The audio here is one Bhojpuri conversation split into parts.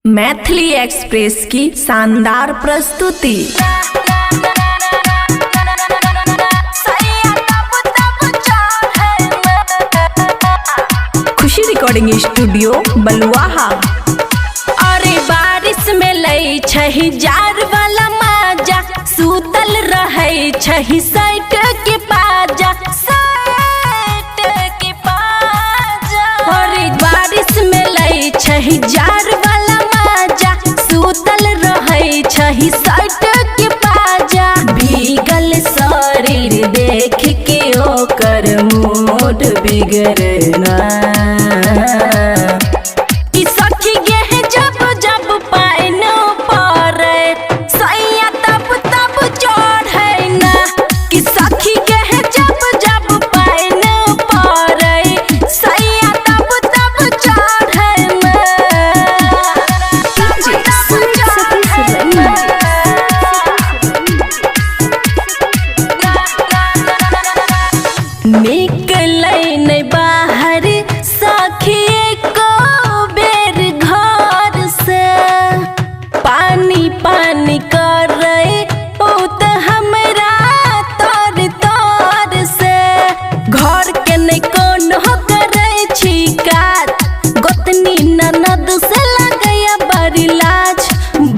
मैथिली एक्सप्रेस की शानदार प्रस्तुति। खुशी रिकॉर्डिंग स्टूडियो बलुआहा। अरे बारिश में लई छही जार वाला माजा, सूतल रहे छही साइट के पाजा, साइट के पाजा। अरे बारिश में लई छही जार वाला माजा, सूतल रहे छही साइट के पाजा। भीगल शरीर देख के ओकर मूड बिगड़ना। निकलै नहीं बाहर सखी को बेर घर से, पानी पानी कर रहे उत हमरा तर तर से। घर के नहीं कोनो करे छिकात, गोतनी ननद से लगया बड़ी लाज।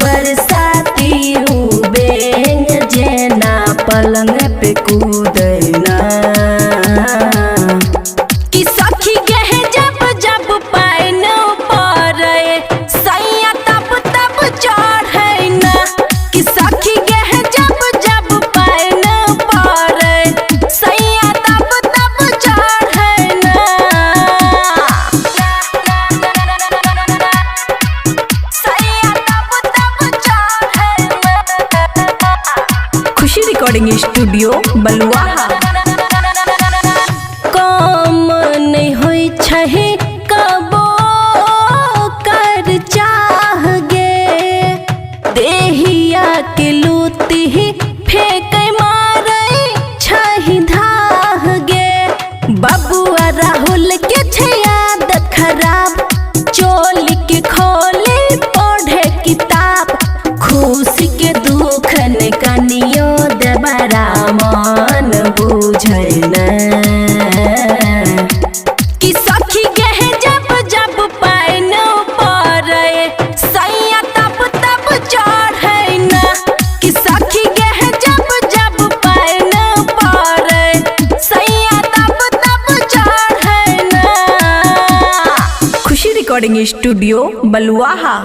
बरसाती हूँ बेंग जेना पलंग पे कूदना। खुशी रिकॉर्डिंग स्टूडियो बलुआहा। काम नहीं होई छहे कबो कर चाह गे, देहिया के लूती ही फेंक मारे छही धाह गे। बबुआ राहुल के छे आदत खराब, चोल के खोले पढ़े किताब। खुशी के दुख ने कनियो देबरा मन बुझना। कि सखी गहे जब जब पाइन पड़े, सैया तब तब चढ़ना। कि सखी गहे जब जब पाइन पड़े, सैया तब तब चढ़ना। खुशी रिकॉर्डिंग स्टूडियो बलुआहा।